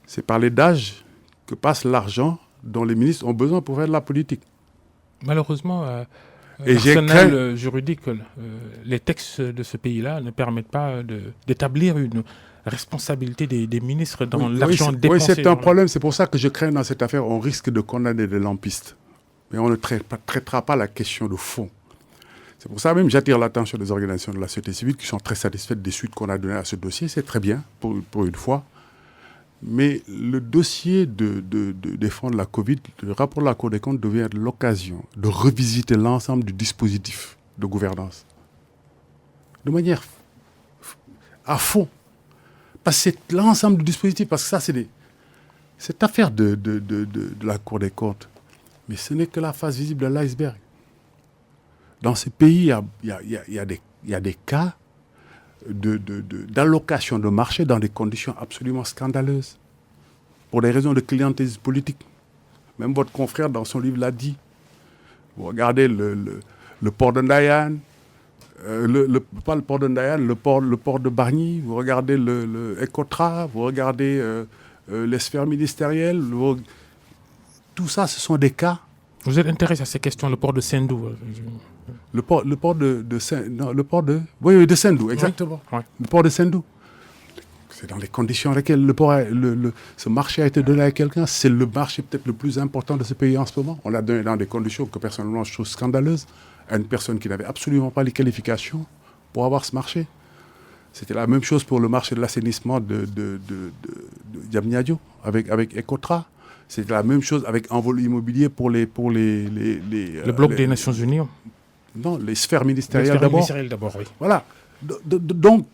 [SPEAKER 3] c'est par les DAGE que passe l'argent dont les ministres ont besoin pour faire de la politique.
[SPEAKER 2] Malheureusement, l'arsenal juridique, les textes de ce pays-là ne permettent pas d'établir une responsabilité des ministres dans l'argent dépensé.
[SPEAKER 3] Oui, c'est un problème. C'est pour ça que je crains dans cette affaire, on risque de condamner des lampistes. Mais on ne traitera pas la question de fond. C'est pour ça même que j'attire l'attention des organisations de la société civile qui sont très satisfaites des suites qu'on a données à ce dossier. C'est très bien, pour une fois. Mais le dossier des fonds de la Covid, le rapport de la Cour des comptes devient l'occasion de revisiter l'ensemble du dispositif de gouvernance. De manière à fond. Parce que c'est l'ensemble du dispositif, parce que ça, c'est cette affaire de la Cour des comptes. Mais ce n'est que la face visible de l'iceberg. Dans ces pays, il y a des cas d'allocation de marché dans des conditions absolument scandaleuses. Pour des raisons de clientélisme politique. Même votre confrère, dans son livre, l'a dit. Vous regardez le port de Ndayane, pas le port de Ndayane, le port de Bargny, vous regardez le Ecotra, vous regardez les sphères ministérielles, tout ça, ce sont des cas.
[SPEAKER 2] Vous êtes intéressé à ces questions, le port de Sendou?
[SPEAKER 3] Le port de Sendou, exactement.
[SPEAKER 2] Ouais.
[SPEAKER 3] Le port de Sendou. C'est dans les conditions dans lesquelles ce marché a été donné à quelqu'un. C'est le marché peut-être le plus important de ce pays en ce moment. On l'a donné dans des conditions que personnellement je trouve scandaleuses à une personne qui n'avait absolument pas les qualifications pour avoir ce marché. C'était la même chose pour le marché de l'assainissement de Diamniadio avec Ecotra. C'était la même chose avec Envol Immobilier pour les
[SPEAKER 2] Le bloc des Nations Unies.
[SPEAKER 3] Non, les sphères ministérielles
[SPEAKER 2] Les sphères
[SPEAKER 3] d'abord.
[SPEAKER 2] ministérielles d'abord, oui.
[SPEAKER 3] Voilà. Donc,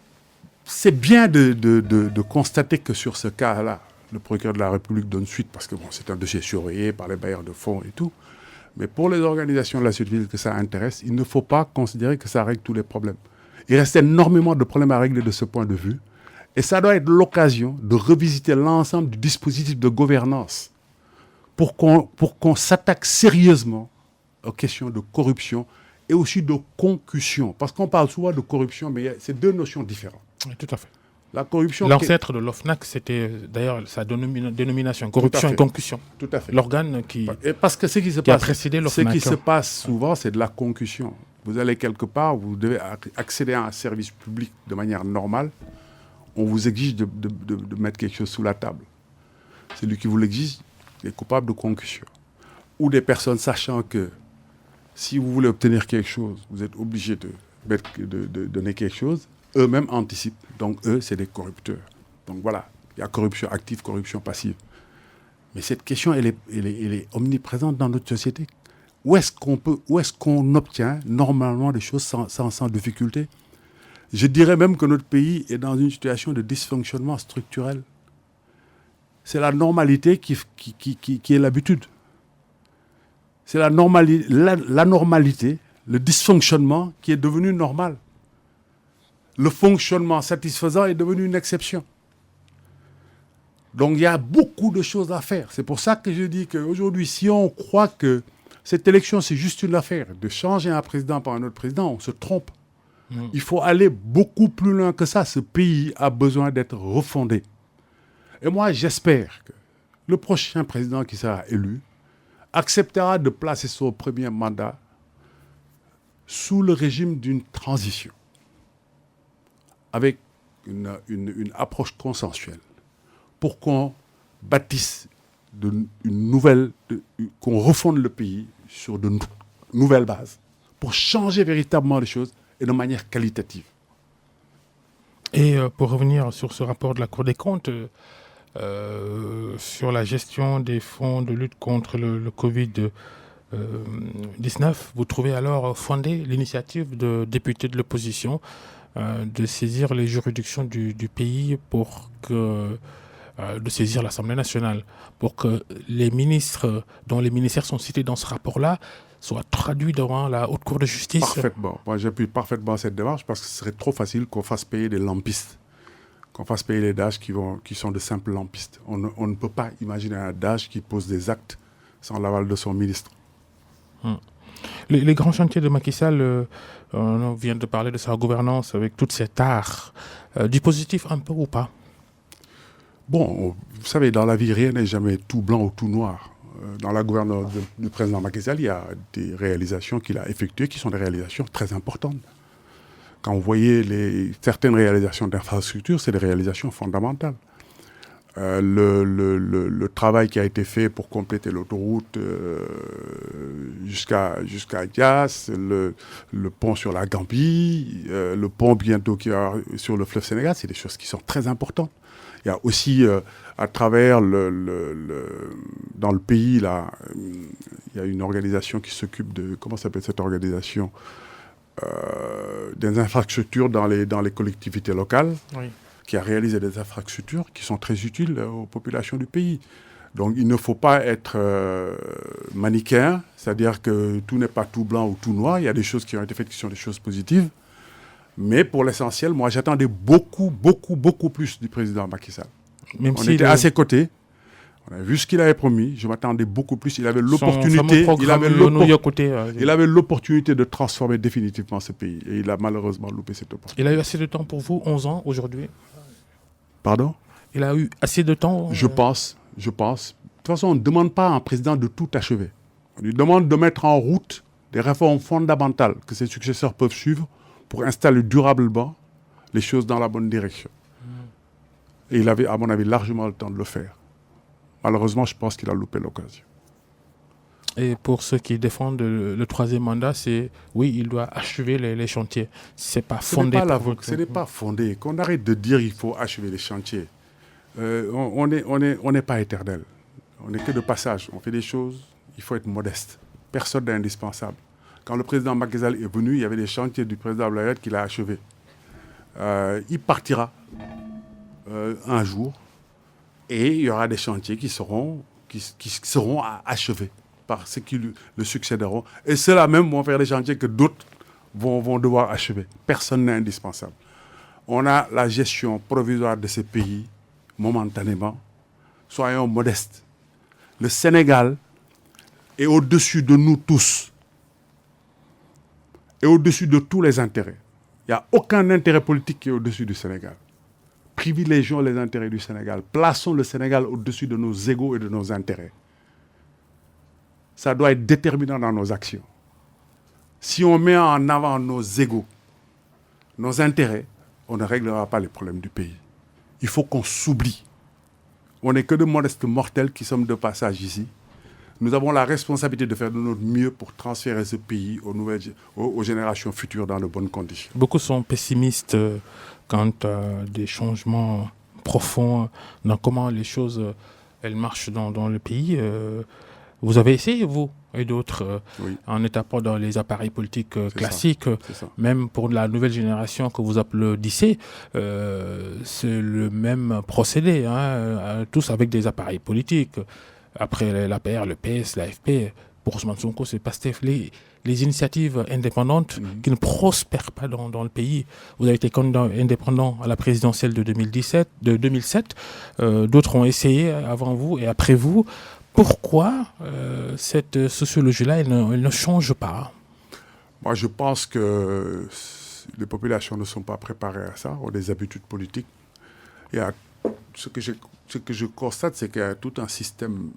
[SPEAKER 3] c'est bien de constater que sur ce cas-là, le procureur de la République donne suite parce que bon, c'est un dossier surveillé par les bailleurs de fonds et tout. Mais pour les organisations de la société civile que ça intéresse, il ne faut pas considérer que ça règle tous les problèmes. Il reste énormément de problèmes à régler de ce point de vue. Et ça doit être l'occasion de revisiter l'ensemble du dispositif de gouvernance pour qu'on s'attaque sérieusement aux questions de corruption et aussi de concussion. Parce qu'on parle souvent de corruption, mais c'est deux notions différentes.
[SPEAKER 2] Oui, tout à fait.
[SPEAKER 3] La corruption...
[SPEAKER 2] L'ancêtre de l'OFNAC, c'était d'ailleurs sa dénomination, corruption et concussion.
[SPEAKER 3] Tout à fait.
[SPEAKER 2] L'organe
[SPEAKER 3] Et parce que ce qui se
[SPEAKER 2] qui a
[SPEAKER 3] passe,
[SPEAKER 2] précédé
[SPEAKER 3] ce
[SPEAKER 2] l'OFNAC.
[SPEAKER 3] qui se passe souvent, c'est de la concussion. Vous allez quelque part, vous devez accéder à un service public de manière normale. On vous exige de mettre quelque chose sous la table. Celui qui vous l'exige est coupable de concussion. Ou des personnes sachant que si vous voulez obtenir quelque chose, vous êtes obligé de donner quelque chose, eux-mêmes anticipent. Donc eux, c'est des corrupteurs. Donc voilà, il y a corruption active, corruption passive. Mais cette question, elle est omniprésente dans notre société. Où est-ce qu'on obtient normalement des choses sans difficulté? Je dirais même que notre pays est dans une situation de dysfonctionnement structurel. C'est la normalité qui est l'habitude. C'est la normalité, le dysfonctionnement qui est devenu normal. Le fonctionnement satisfaisant est devenu une exception. Donc il y a beaucoup de choses à faire. C'est pour ça que je dis qu'aujourd'hui, si on croit que cette élection, c'est juste une affaire de changer un président par un autre président, on se trompe. Il faut aller beaucoup plus loin que ça. Ce pays a besoin d'être refondé. Et moi, j'espère que le prochain président qui sera élu acceptera de placer son premier mandat sous le régime d'une transition, avec une approche consensuelle, pour qu'on bâtisse qu'on refonde le pays sur de nouvelles bases, pour changer véritablement les choses et de manière qualitative.
[SPEAKER 2] Et pour revenir sur ce rapport de la Cour des comptes, sur la gestion des fonds de lutte contre le Covid-19, vous trouvez alors fondée l'initiative de députés de l'opposition de saisir les juridictions du pays de saisir l'Assemblée nationale pour que les ministres dont les ministères sont cités dans ce rapport-là soient traduits devant la Haute Cour de justice?
[SPEAKER 3] Parfaitement. Moi, j'appuie parfaitement cette démarche parce que ce serait trop facile qu'on fasse payer des lampistes, qu'on fasse payer les DAGE qui sont de simples lampistes. On ne peut pas imaginer un DAGE qui pose des actes sans l'aval de son ministre.
[SPEAKER 2] Les grands chantiers de Macky Sall, on vient de parler de sa gouvernance avec toute cette art. Du positif un peu ou pas?
[SPEAKER 3] Bon, vous savez, dans la vie, rien n'est jamais tout blanc ou tout noir. Dans la gouvernance du président Macky Sall, il y a des réalisations qu'il a effectuées qui sont des réalisations très importantes. Quand vous voyez certaines réalisations d'infrastructures, c'est des réalisations fondamentales. Le travail qui a été fait pour compléter l'autoroute jusqu'à Dias, le pont sur la Gambie, le pont bientôt sur le fleuve Sénégal, c'est des choses qui sont très importantes. Il y a aussi, à travers dans le pays, là, il y a une organisation qui s'occupe de, comment s'appelle cette organisation, des infrastructures dans les collectivités locales, oui, qui a réalisé des infrastructures qui sont très utiles aux populations du pays. Donc il ne faut pas être manichéen, c'est-à-dire que tout n'est pas tout blanc ou tout noir. Il y a des choses qui ont été faites qui sont des choses positives. Mais pour l'essentiel, moi, j'attendais beaucoup plus du président Macky Sall. On était à ses côtés. On a vu ce qu'il avait promis. Je m'attendais beaucoup plus. Il avait l'opportunité. Il avait l'opportunité de transformer définitivement ce pays. Et il a malheureusement loupé cette opportunité.
[SPEAKER 2] Il a eu assez de temps pour vous, 11 ans aujourd'hui?
[SPEAKER 3] Pardon?
[SPEAKER 2] Il a eu assez de temps?
[SPEAKER 3] Je pense. De toute façon, on ne demande pas à un président de tout achever. On lui demande de mettre en route des réformes fondamentales que ses successeurs peuvent suivre pour installer durablement les choses dans la bonne direction. Et il avait, à mon avis, largement le temps de le faire. Malheureusement, je pense qu'il a loupé l'occasion.
[SPEAKER 2] Et pour ceux qui défendent le troisième mandat, c'est oui, il doit achever les chantiers. C'est pas fondé.
[SPEAKER 3] Ce n'est pas fondé. Qu'on arrête de dire qu'il faut achever les chantiers. On n'est pas éternel. On n'est que de passage. On fait des choses, il faut être modeste. Personne n'est indispensable. Quand le président Macky Sall est venu, il y avait des chantiers du président Abdoulaye Wade qu'il a achevés. Il partira un jour et il y aura des chantiers qui seront achevés par ceux qui le succéderont. Et ceux-là même vont faire des chantiers que d'autres vont devoir achever. Personne n'est indispensable. On a la gestion provisoire de ces pays momentanément. Soyons modestes. Le Sénégal est au-dessus de nous tous et au-dessus de tous les intérêts. Il n'y a aucun intérêt politique qui est au-dessus du Sénégal. Privilégions les intérêts du Sénégal. Plaçons le Sénégal au-dessus de nos égos et de nos intérêts. Ça doit être déterminant dans nos actions. Si on met en avant nos égos, nos intérêts, on ne réglera pas les problèmes du pays. Il faut qu'on s'oublie. On n'est que de modestes mortels qui sommes de passage ici. Nous avons la responsabilité de faire de notre mieux pour transférer ce pays aux générations futures dans de bonnes conditions.
[SPEAKER 2] Beaucoup sont pessimistes quant à des changements profonds dans comment les choses elles marchent dans le pays. Vous avez essayé, vous et d'autres,
[SPEAKER 3] oui,
[SPEAKER 2] en étapant dans les appareils politiques classiques,
[SPEAKER 3] ça.
[SPEAKER 2] même pour la nouvelle génération que vous applaudissez, c'est le même procédé, tous avec des appareils politiques. Après l'APR, le PS, l'AFP, pour Ousmane Sonko, c'est PASTEF. Les initiatives indépendantes qui ne prospèrent pas dans le pays. Vous avez été candidat indépendant à la présidentielle de 2007. D'autres ont essayé avant vous et après vous. Pourquoi cette sociologie-là, elle ne change pas?
[SPEAKER 3] Moi, je pense que les populations ne sont pas préparées à ça, ont des habitudes politiques. Ce que je constate, c'est qu'il y a tout un système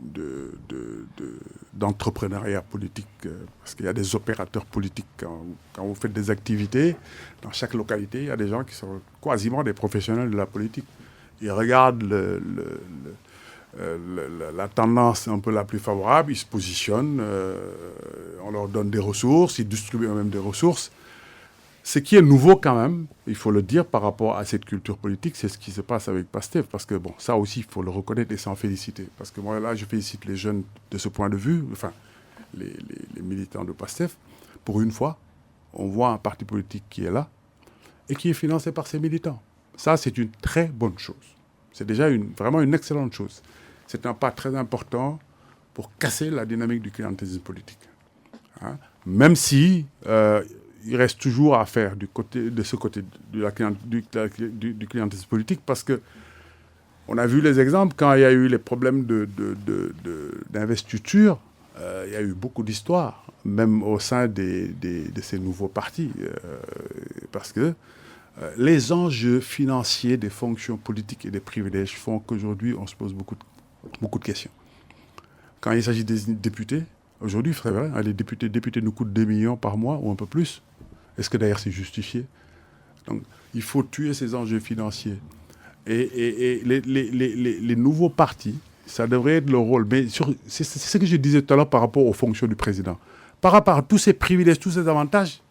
[SPEAKER 3] d'entrepreneuriat politique, parce qu'il y a des opérateurs politiques. Quand vous faites des activités, dans chaque localité, il y a des gens qui sont quasiment des professionnels de la politique. Ils regardent la tendance un peu la plus favorable, ils se positionnent, on leur donne des ressources, ils distribuent eux-mêmes des ressources. Ce qui est nouveau quand même, il faut le dire, par rapport à cette culture politique, c'est ce qui se passe avec PASTEF. Parce que bon, ça aussi, il faut le reconnaître et s'en féliciter. Parce que moi, là, je félicite les jeunes de ce point de vue, enfin, les militants de PASTEF. Pour une fois, on voit un parti politique qui est là et qui est financé par ses militants. Ça, c'est une très bonne chose. C'est déjà vraiment une excellente chose. C'est un pas très important pour casser la dynamique du clientélisme politique. Même si il reste toujours à faire de ce côté du clientélisme politique, parce que on a vu les exemples quand il y a eu les problèmes d'investiture. Il y a eu beaucoup d'histoires, même au sein de ces nouveaux partis, parce que les enjeux financiers des fonctions politiques et des privilèges font qu'aujourd'hui, on se pose beaucoup de questions. Quand il s'agit des députés, aujourd'hui, c'est vrai, les députés nous coûtent 2 millions par mois ou un peu plus. Est-ce que d'ailleurs c'est justifié? Donc, il faut tuer ces enjeux financiers. Et les nouveaux partis, ça devrait être le rôle. Mais c'est ce que je disais tout à l'heure par rapport aux fonctions du président. Par rapport à tous ces privilèges, tous ces avantages,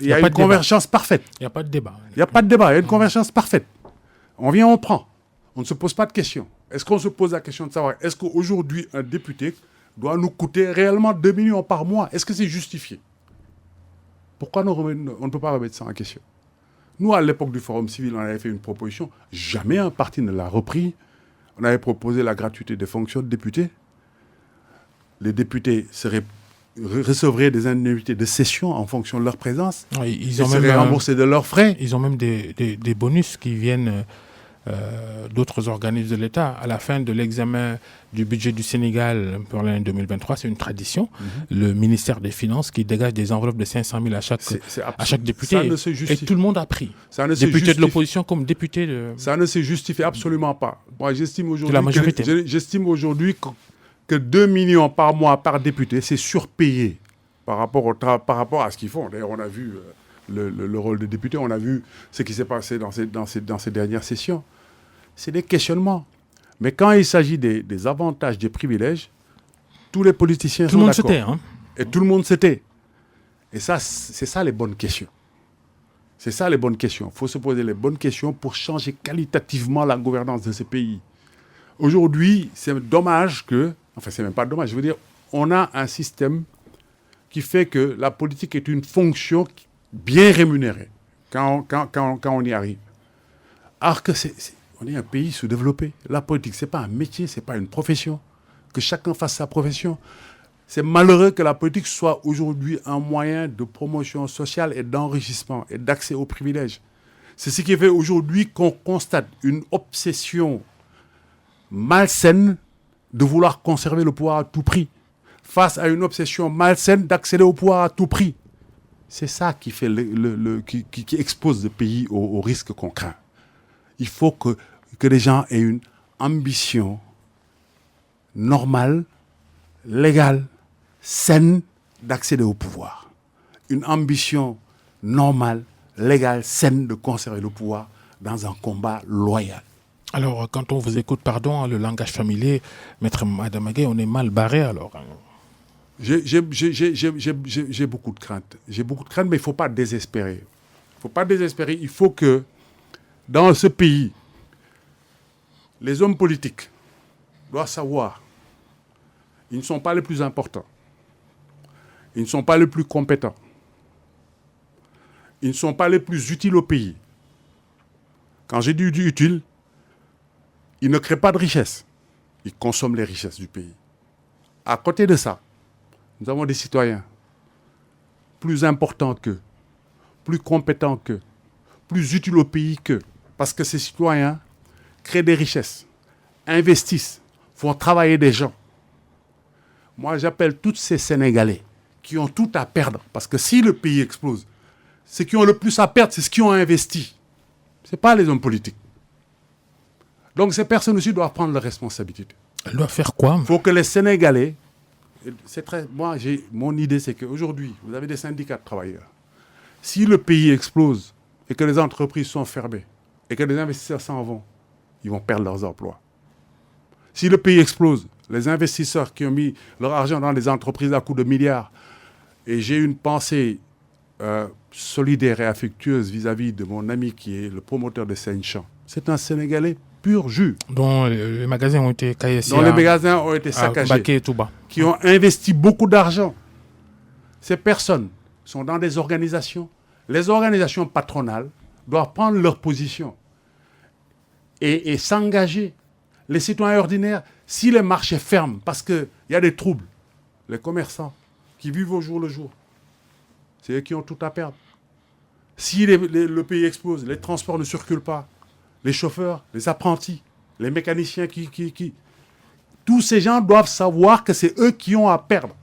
[SPEAKER 3] il y a une convergence parfaite.
[SPEAKER 2] Il n'y a pas de débat.
[SPEAKER 3] Il n'y a pas de débat, il y a une convergence parfaite. On vient, on prend. On ne se pose pas de questions. Est-ce qu'on se pose la question de savoir, est-ce qu'aujourd'hui, un député doit nous coûter réellement 2 millions par mois? Est-ce que c'est justifié? Pourquoi on ne peut pas remettre ça en question? Nous, à l'époque du Forum civil, on avait fait une proposition. Jamais un parti ne l'a repris. On avait proposé la gratuité des fonctions de députés. Les députés recevraient des indemnités de session en fonction de leur présence.
[SPEAKER 2] Oui, ils
[SPEAKER 3] seraient remboursés de leurs frais.
[SPEAKER 2] Ils ont même des bonus qui viennent d'autres organismes de l'État. À la fin de l'examen du budget du Sénégal pour l'année 2023, c'est une tradition. Le ministère des Finances qui dégage des enveloppes de 500 000 à chaque député.
[SPEAKER 3] Ça ne se justifie.
[SPEAKER 2] Et tout le monde a pris. Députés de l'opposition comme députés de...
[SPEAKER 3] Ça ne se justifie absolument pas. Moi, j'estime aujourd'hui que 2 millions par mois par député, c'est surpayé par rapport à ce qu'ils font. D'ailleurs, on a vu le rôle des députés, on a vu ce qui s'est passé dans ces dernières sessions. C'est des questionnements. Mais quand il s'agit des avantages, des privilèges, tous les politiciens
[SPEAKER 2] Tout le monde
[SPEAKER 3] sont
[SPEAKER 2] se tait,
[SPEAKER 3] d'accord.
[SPEAKER 2] hein.
[SPEAKER 3] Et tout le monde se tait. Et ça, c'est ça les bonnes questions. C'est ça les bonnes questions. Il faut se poser les bonnes questions pour changer qualitativement la gouvernance de ce pays. Aujourd'hui, c'est dommage que... Enfin, c'est même pas dommage. Je veux dire, on a un système qui fait que la politique est une fonction bien rémunérée quand on y arrive. Alors que on est un pays sous-développé. La politique, ce n'est pas un métier, ce n'est pas une profession. Que chacun fasse sa profession. C'est malheureux que la politique soit aujourd'hui un moyen de promotion sociale et d'enrichissement et d'accès aux privilèges. C'est ce qui fait aujourd'hui qu'on constate une obsession malsaine de vouloir conserver le pouvoir à tout prix, face à une obsession malsaine d'accéder au pouvoir à tout prix. C'est ça qui fait qui expose le pays au risque qu'on craint. Il faut que les gens aient une ambition normale, légale, saine d'accéder au pouvoir. Une ambition normale, légale, saine de conserver le pouvoir dans un combat loyal.
[SPEAKER 2] Alors, quand on vous écoute, pardon, le langage familier, Maître Adama Gueye, on est mal barré alors.
[SPEAKER 3] J'ai beaucoup de craintes. J'ai beaucoup de craintes, mais il ne faut pas désespérer. Il ne faut pas désespérer. Il faut que, dans ce pays, les hommes politiques doivent savoir, ils ne sont pas les plus importants. Ils ne sont pas les plus compétents. Ils ne sont pas les plus utiles au pays. Quand j'ai dit utile, ils ne créent pas de richesse. Ils consomment les richesses du pays. À côté de ça, nous avons des citoyens plus importants qu'eux, plus compétents qu'eux, plus utiles au pays qu'eux. Parce que ces citoyens créent des richesses, investissent, font travailler des gens. Moi, j'appelle tous ces Sénégalais qui ont tout à perdre. Parce que si le pays explose, ceux qui ont le plus à perdre, c'est ceux qui ont investi. Ce n'est pas les hommes politiques. Donc ces personnes aussi doivent prendre leurs responsabilités.
[SPEAKER 2] Elles doivent faire quoi?
[SPEAKER 3] Il faut que les Sénégalais... Mon idée, c'est qu'aujourd'hui, vous avez des syndicats de travailleurs. Si le pays explose et que les entreprises sont fermées et que les investisseurs s'en vont, ils vont perdre leurs emplois. Si le pays explose, les investisseurs qui ont mis leur argent dans les entreprises à coups de milliards, et j'ai une pensée solidaire et affectueuse vis-à-vis de mon ami qui est le promoteur de Saint-Champ. C'est un Sénégalais pur jus.
[SPEAKER 2] Dont les magasins ont été caillés.
[SPEAKER 3] Dont les magasins ont été saccagés.
[SPEAKER 2] Baké et tout bas.
[SPEAKER 3] Qui ont investi beaucoup d'argent. Ces personnes sont dans des organisations. Les organisations patronales doivent prendre leur position et s'engager. Les citoyens ordinaires, si les marchés ferment parce qu'il y a des troubles, les commerçants qui vivent au jour le jour, c'est eux qui ont tout à perdre. Si le pays explose, les transports ne circulent pas, les chauffeurs, les apprentis, les mécaniciens tous ces gens doivent savoir que c'est eux qui ont à perdre.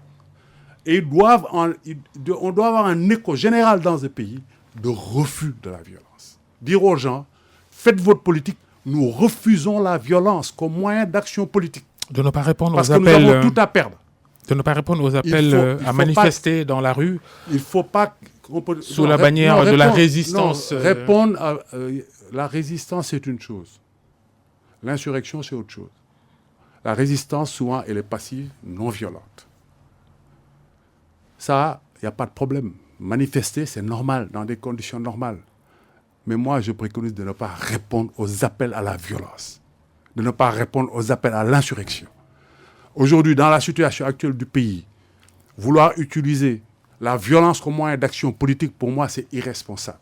[SPEAKER 3] Et on doit avoir un écho général dans ce pays de refus de la violence. Dire aux gens, faites votre politique, nous refusons la violence comme moyen d'action politique.
[SPEAKER 2] De ne pas répondre
[SPEAKER 3] parce
[SPEAKER 2] aux
[SPEAKER 3] appels.
[SPEAKER 2] Parce
[SPEAKER 3] que nous avons tout à perdre.
[SPEAKER 2] De ne pas répondre aux appels à manifester dans la rue.
[SPEAKER 3] Il ne faut pas...
[SPEAKER 2] Sous la bannière de la résistance.
[SPEAKER 3] Répondre à... la résistance, c'est une chose. L'insurrection, c'est autre chose. La résistance, souvent, elle est passive, non violente. Ça, il n'y a pas de problème. Manifester, c'est normal, dans des conditions normales. Mais moi, je préconise de ne pas répondre aux appels à la violence, de ne pas répondre aux appels à l'insurrection. Aujourd'hui, dans la situation actuelle du pays, vouloir utiliser la violence comme moyen d'action politique, pour moi, c'est irresponsable.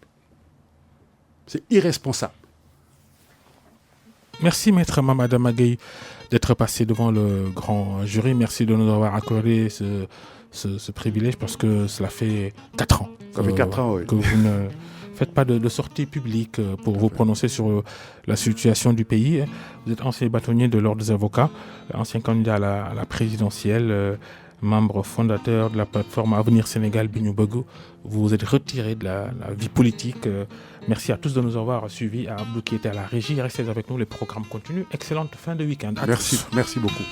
[SPEAKER 3] C'est irresponsable.
[SPEAKER 2] Merci, Maître Adama Gueye, d'être passé devant le grand jury. Merci de nous avoir accordé ce privilège parce que cela fait 4 ans.
[SPEAKER 3] Ça fait 4 ans, oui.
[SPEAKER 2] Que vous ne faites pas de sortie publique pour vous prononcer sur la situation du pays. Vous êtes ancien bâtonnier de l'Ordre des avocats, ancien candidat à la présidentielle, membre fondateur de la plateforme Avenir Sénégal Bignoubougou. Vous vous êtes retiré de la vie politique. Merci à tous de nous avoir suivis. À Abdou qui était à la régie. Restez avec nous, les programmes continuent. Excellente fin de week-end.
[SPEAKER 3] Merci beaucoup.